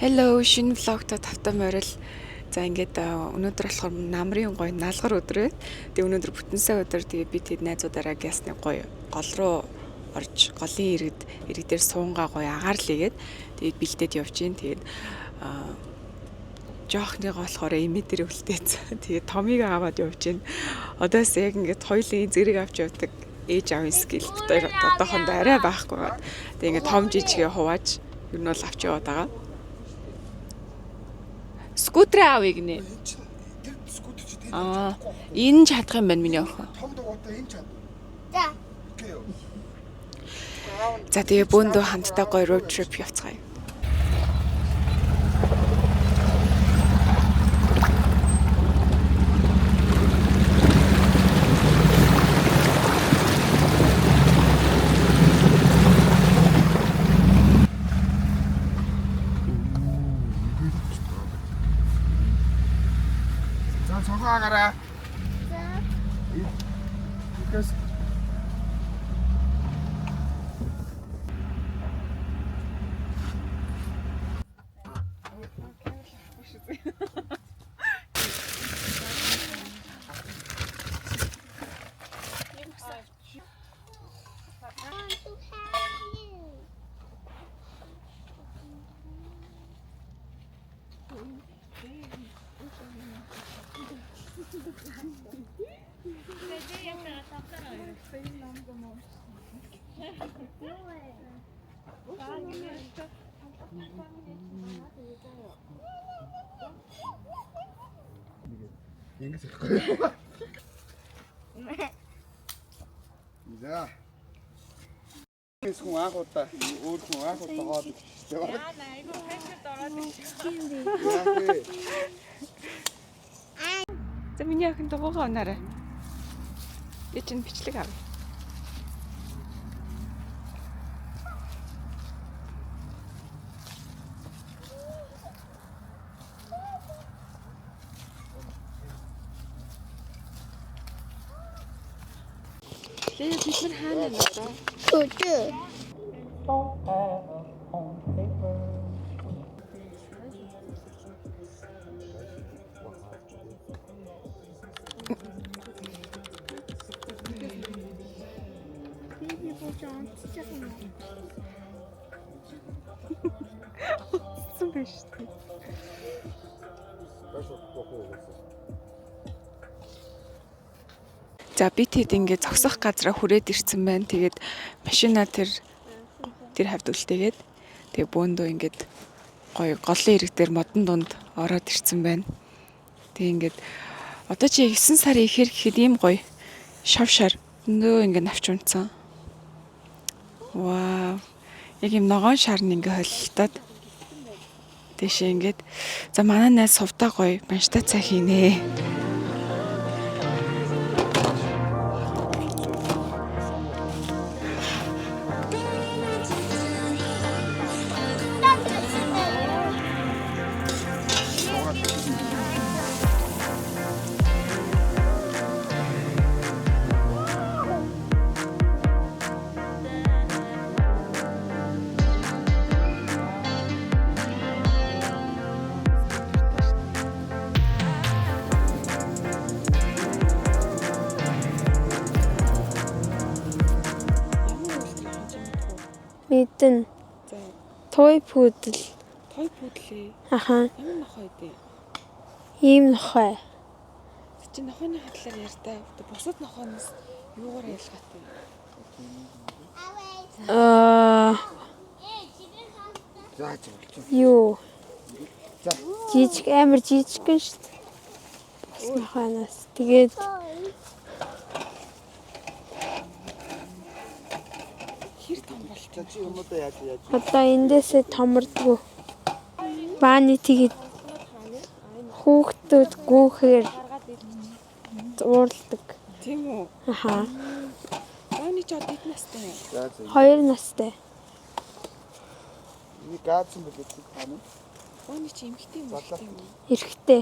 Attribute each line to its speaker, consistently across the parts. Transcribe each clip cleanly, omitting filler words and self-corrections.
Speaker 1: Hello, шинэ влогтой тавтай морил. За ингээд өнөөдөр болохоор намрын гоё наалгар өдөр байна. Тэгээ өнөөдөр бүтэн сая өдөр тэгээ би тэд найзуудаараа ясны гоё гол руу орж голын ирэг дээр суунгаа гоё агаарлыгээд тэгээд бэлдээд явж гин. Тэгээд жоохныгоо болохоор эми дээр үлдээц. Тэгээд томыг аваад явж гин. Одоос яг ингээд хоёулын зэрэг авч явдаг ээж аавын скил дээр одоохондоо арай байхгүй байна. Тэгээд ингээд том жижигээ хувааж ер нь бол авч яваад байгаа. Скутер авъя гинэ. Энэ чадах юм байна миний охин.
Speaker 2: Том дугуйтай энэ чад.
Speaker 3: За.
Speaker 1: За тэгээ бөөндөө хамтдаа гоё road trip явцгаая.
Speaker 2: Гараа.
Speaker 3: За.
Speaker 2: Ихэс. Ингэж ихгүй. За. Эсгүй анхудаа өөрхөн анхудаа гоод.
Speaker 4: Яа айгу фэшэд ороод
Speaker 2: Яах.
Speaker 1: За миний охин дугуйгаа унаарай. Би чинь бичлэг авъя. Тэгээ бид нар хаана байна одоо?
Speaker 3: Төдөө.
Speaker 1: Сон биш үү? За би тэд ингээд зогсох газараа хүрээд ирсэн байна. Тэгээд машина тэр хавьд үлдээгээд тэгээ бөөндөө ингээд гоё голын ирэг дээр модон дунд ороод ирсэн байна. Тэгээ ингээд одоо чи 9 сарын ихэр гэхэд ийм гоё шавшаар нөө ингээд навч унтсан. Вау. Яг юм ногоон шарн ингээд холилдоод тийшээ ингээд за манай найз сувтаа гоё манштацаа хийнэ.
Speaker 5: Мэдэн.
Speaker 1: За
Speaker 5: Той пүүдэл.
Speaker 1: той пүүдлээ.
Speaker 5: Аха.
Speaker 1: Ямар нохой дээ?
Speaker 5: Ийм нохой.
Speaker 1: Чи нохойны хатлаар ярьтаа. Бусад нохойноос юугаар ялгаатай?
Speaker 2: За зөвлөж.
Speaker 5: Юу?
Speaker 2: За.
Speaker 5: Жижиг амар жижиг гэн шүү дээ. Бас нохойноос. Тэгээд
Speaker 1: Хэр том бол
Speaker 2: За чи юм уу яаж.
Speaker 5: одоо эндээсээ томордгоо. Бааны тэгээд хүүхдүүд гүүхээр уурладаг.
Speaker 1: тийм үү?
Speaker 5: Аха.
Speaker 1: Бааны ч од эд настай.
Speaker 2: За за.
Speaker 5: 2 настай.
Speaker 2: Ini gaadсан бол гэдэг хаана?
Speaker 1: Бааны чи эмхтэй юм уу? Эмхтэй юм уу?
Speaker 5: Эрэгтэй.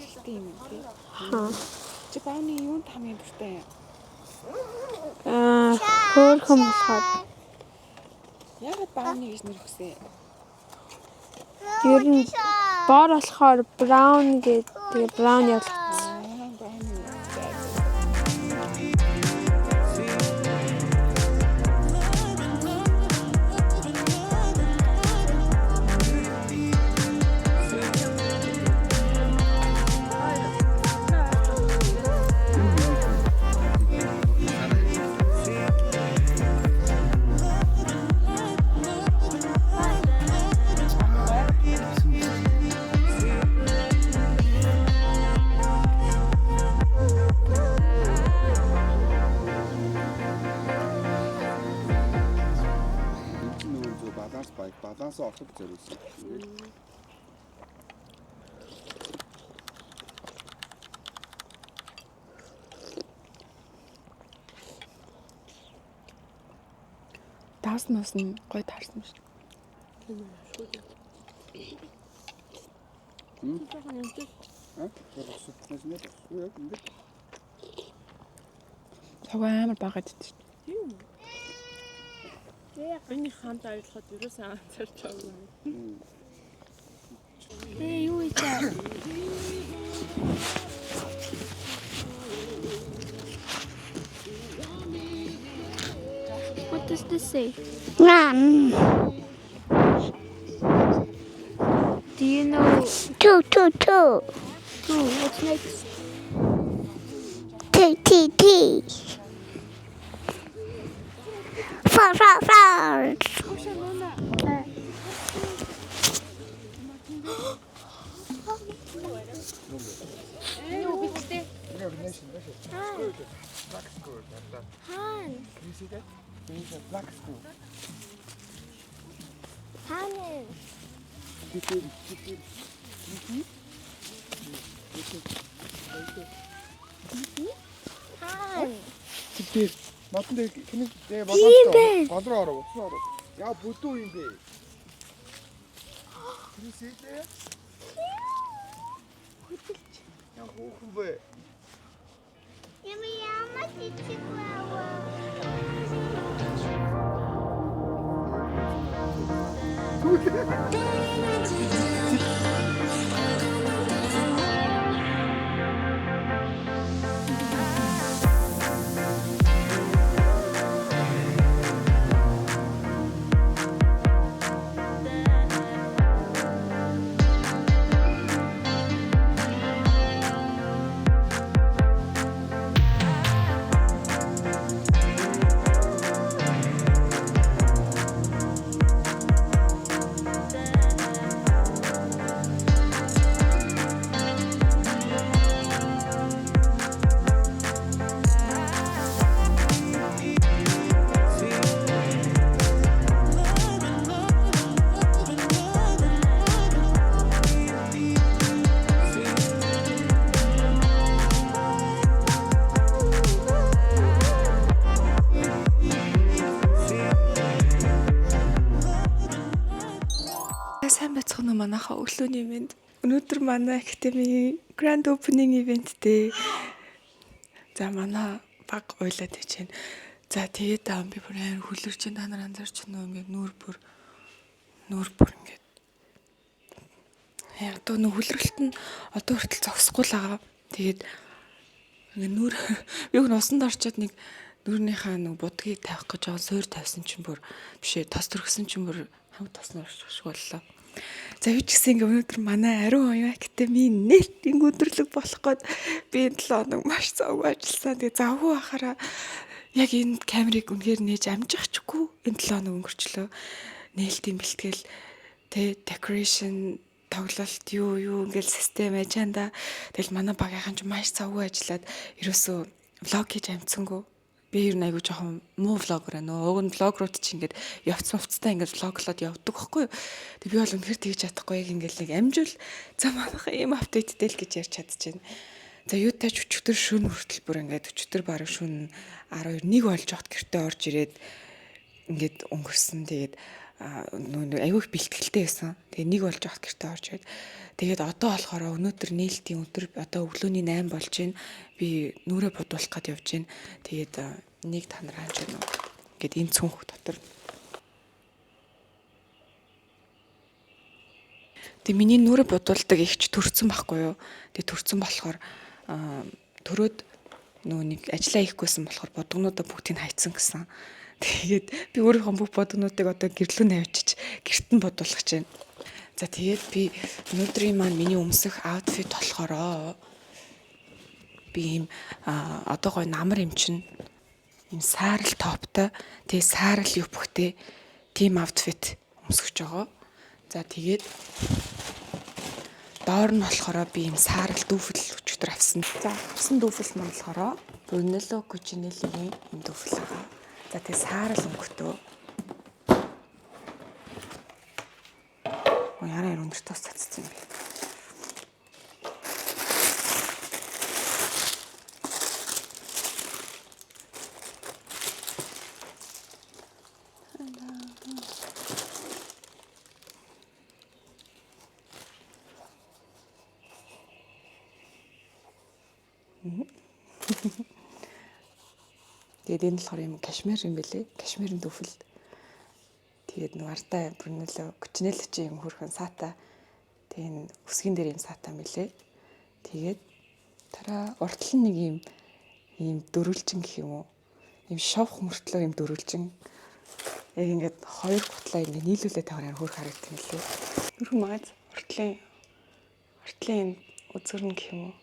Speaker 1: Эмхтэй юм тий.
Speaker 5: Аха.
Speaker 1: Чи бааны юунд хамгийн дуртай?
Speaker 5: Хөөрхөн болохоор
Speaker 1: Яагаад бааны гэж нэр өгсөн?
Speaker 5: ер нь бор болохоор браун гэдэг. Тэгээ браун ялгцсан.
Speaker 1: Бааны.
Speaker 2: Баланс олох зориулсан.
Speaker 1: Тааснаас нь гой таарсан шүү. Цаг амар багаад идэж шүү.
Speaker 4: Миний хаант ажиллахад ерөөсөө анзаарч байгаа.
Speaker 5: Юу ийчээ? What does this say? Do you know
Speaker 3: Two.
Speaker 5: who? What's next?
Speaker 3: T. Four.
Speaker 2: Тэгтээ натанд хэнийг болоод голроо ороо. Яа бүдүү юм бэ? Тэрсээ. Яа хөөхөн бэ?
Speaker 3: Яма чичигваа.
Speaker 1: Сайн байцгаана уу манайхаа өглөөний ивент. Өнөөдөр манай академигийн grand opening event дээ. За манай баг ойлаад байж байна. За тэгээд би бүр амар хүлэрч та нар анзаарч байна уу ингээд нүүр бүр ингээд. Одоо нөх хүлрэлт нь одоо хүртэл зогсохгүй л байгаа. Тэгээд ингээд нүүр юуг нь усанд орчоод нэг Нүүрнийхээ нэг будгийг тавих гэж байгаа суур тавьсан чинь бүр бишээ тос төргсөн чинь бүр хамт тосноор шиг боллоо. За юу ч гэсэн ингээ өнөөдөр манай ариун оюун академийн нээлтийн өдөрлөг болох гээд би 7 хоног маш завгүй ажилласан. Тэгээ завгүй байхаараа яг энэ камерыг үнэхээр нээж амжихчгүй энэ 7 хоног өнгөрчлөө. Нээлтийн бэлтгэл тэ decoration тоглолт юу ингээл систем ажанда тэгэл манай багийнхан ч маш завгүй ажиллаад ерөөсөө влог хийж амжсангүй. Би ер нь айгу жоохон муу влогер байна. Уг нь влогрууд чи ингээд явц мовцтай ингээд влоглоод явдаг байхгүй юу. Тэг би бол үнэхээр тэгж чадахгүй яг ингээд нэг амжуул за манайха ийм апдейттэй л гэж ярьж чадчихэв. За юу тач өчтөр шөнө хүртэл бүр ингээд өчтөр бараг шөнө 12 1 болж хот гэртээ орж ирээд ингээд өнгөрсөн. Тэгээд айгүй их бэлтгэлтэй байсан. Тэгээ 1 болж хот гэртээ орж ирээд тэгээд одоо болохоор өнөөдөр нээлтийн өдөр одоо өглөөний 8 болж байна. Би нүрээ бодуулах гээд явж байна. Тэгээд нэг та нар хааж байна уу? Ингээд энэ цүнх дотор. Тэгээ миний нүрээ бодуулдаг ихч төрцөн байхгүй юу? Тэгээ төрцөн болохоор төрөөд нөө нэг ажиллаа хийхгүйсэн болохоор бодгонуудаа бүгдийг хайцсан гэсэн. Тэгээд би өөрийнхөө бүх бодгонуудыг одоо гэрлүү навчиж гэрт нь бодуулах гэж байна. За тэгээд би өнөөдрийн маань миний өмсөх аутфит болохоро би ийм одоо гой намар юм чинь ийм саарл топтой тэгээ саарл юпхтэй тим аутфит өмсөж байгаа. За тэгээд доор нь болохоро би ийм саарл дүүфэл өчтөр авсан. За авсан дүүфэл маань болохоро Brunello Cucinelli-гийн ийм дүүфэл байгаа. За тэгээ саарл өнгөтөө Яараа өндөр тус цацсан юм бэ? Тэгээд энэ болохоор юм кашмир юм бэлээ. Кашмирын дүүфэл. Тэгээд нэг ардаа Brunello Cucinelli чи юм хөрхөн саата. Тэгээд өсгөн дээр юм саата мэлээ. Тэгээд тараа уртл нь нэг ийм дөрвөлжин гэх юм уу? Ийм шовх мөртлөө ийм дөрвөлжин. Яг ингээд хоёр гутлаа ингээд нийлүүлээд таваар хөрх харагдсан мэлээ. Хөрхөн магаз уртлын үзгэрн гэх юм уу?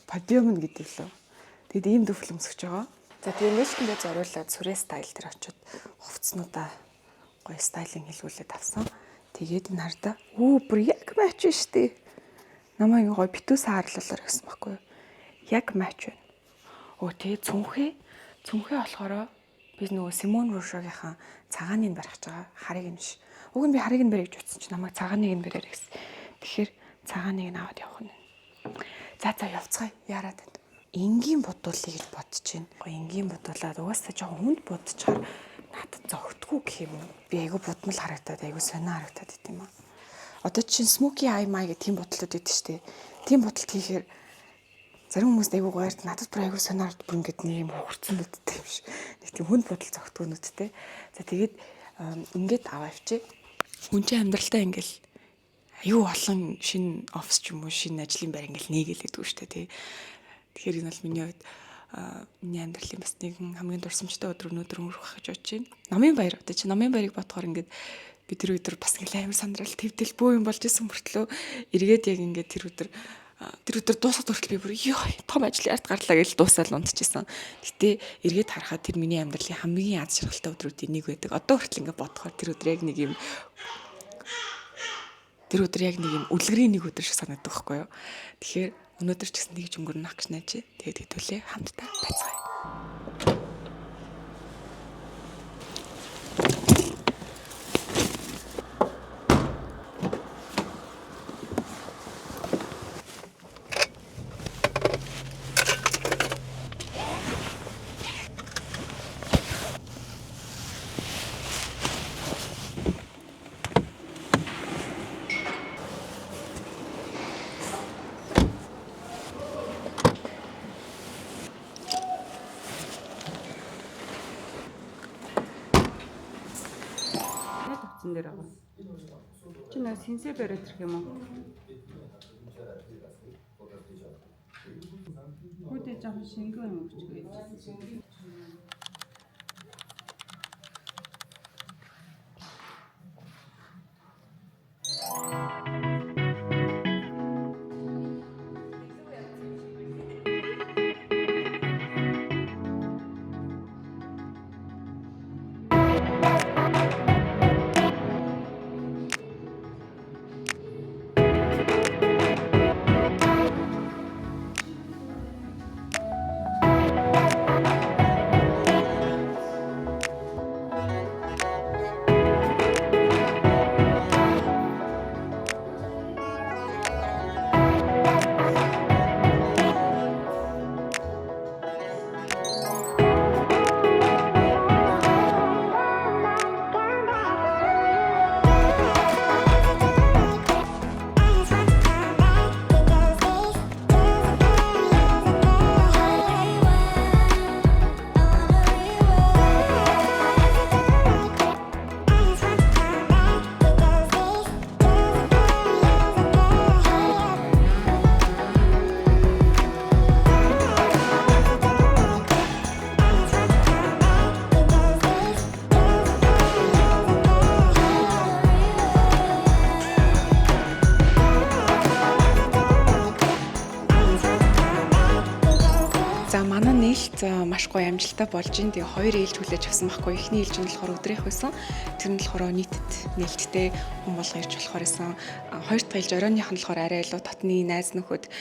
Speaker 1: Подиум гэдэг лөө. Тэгэд ийм дүүфэл өмсөж байгаа. За тэгээ нээлтэндээ зориулаад сүрээ стайл дээр очиод хувцснуудаа гоё стайлинг хийлгүүлээд авсан. Тэгээд энэ хардаа бүр яг матч штэ. Намайг гоё битүү саарлуулаар гэсэн байхгүй юу? Яг матч байна. Тэгээ цүнхээ болохоро би нөгөө Симон Рушогийнхаа цагааныг барих гэж байгаа. Харыг нь ш. Уг нь би харыг нь барих гэж утсан чинь намайг цагааныг нь бариар гэсэн. Тэгэхээр цагааныг нь аваад явах нь. За явцгаая. Яарад байна. Энгийн бодуулъя гэж бодож байна. Энгийн бодуулаад угаасаа жоохон хүнд бодчихаар надад зогтгүй гэх юм уу. Би айгу будмал харагдаад айгу сонио харагдаад байт юм аа. Одоо чинь smoky eye май гэх тийм бодлоод байдаг шүү дээ. Тийм бодлт хийхээр зарим хүмүүс айгу гоёрд надад бүр айгу сонио харагдаад бүр ингээд нэг юм хурцсан нүдтэй юм шиг. Нэг тийм хүнд бодол зогтгүй нүдтэй. За тэгээд ингээд аваа авчи. Хүн чинь амьдралдаа ингээл аюу олон шинэ офис ч юм уу шинэ ажлын байр ингээл нийгээлээдгүй шүү дээ тий. Тэгэхээр энэ бол миний хувьд миний амьдралын бас нэгэн хамгийн дурсамжтай өдөр өнөөдөр өнгөрөх гэж бодож байна. Номын баяр одоо чи номын баярыг бодохоор ингээд би тэр өдөр бас ингээл амар сандрал твдэл бөө юм болж исэн мөртлөө эргээд яг ингээд тэр өдөр дуусах хүртэл би бүр ёо том ажлын ард гарлаа гэж дуусаал унтчихсан. Гэтэ эргээд харахад тэр миний амьдралын хамгийн аз жаргалтай өдрүүдийн нэг байдаг. Одоо хүртэл ингээд бодохоор тэр өдөр яг нэг юм үлгэрийн нэг өдөр шиг санагддаг байхгүй юу. Тэгэхээр өнөөдөр ч гэсэн тэгж өнгөрнөх гэж найж. Тэгээд хэдүүлээ хамтдаа байцгаая.
Speaker 6: Дээр байгаа. Чи нэг синсэ бариад ирэх юм уу? Хөөдөө жоохон шингэн юм өгч гээ.
Speaker 1: гоё амжилттай болж ин. Тэгээ 2 ээлж хүлээж авсан байхгүй. Эхний ээлж нь болохоор өдрийнх байсан. Тэр нь болохоор нийтэд нээлттэй хүн болго ирж болохоор байсан. Хоёр дахь ээлж оройных нь болохоор арай илүү татны найз нөхөд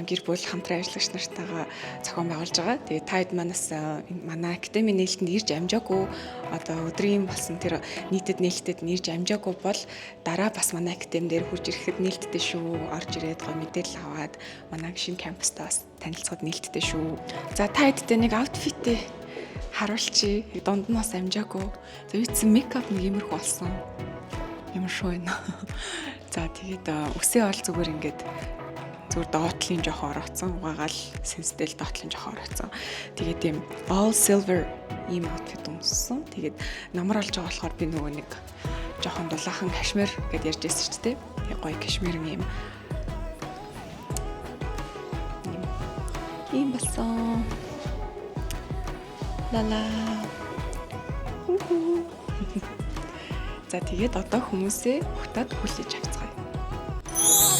Speaker 1: гэр бүл хамтран ажиллагч нартайгаа зохион байгуулж байгаа. Тэгээ таад манаас манай академи нээлтэнд ирж амжаагүй одоо өдрийн болсон тэр нийтэд нээлттэд ирж амжаагүй бол дараа бас манай академи дээр хурж ирэхэд нээлттэй шүү. Орж ирээд гоё мэдээлэл аваад манай шинэ кампустай бас танилцахад нээлттэй шүү. За та хэдтэй нэг аутфитээ харуулчих. Дунд нь бас амжаагүй. За үтсэн мейкап нэг иймэрхүү болсон. Ямар шүү вэ? За тэгээд үсээ ол зүгээр ингээд зүгээр доотлын жоохон орооцсон. Угаагаал сенстэл доотлын жоохон орооцсон. Тэгээд ийм all silver ийм аутфит өмссөн. Тэгээд намар олж байгаа болохоор би нөгөө нэг жоохон дулаахан кашмир гэдээ ярьж байсан ч тийм. Гоё кашмир ийм болсон. Лала. За тэгээд одоо хүмүүсээ ухтаад хүлээж авцгаая.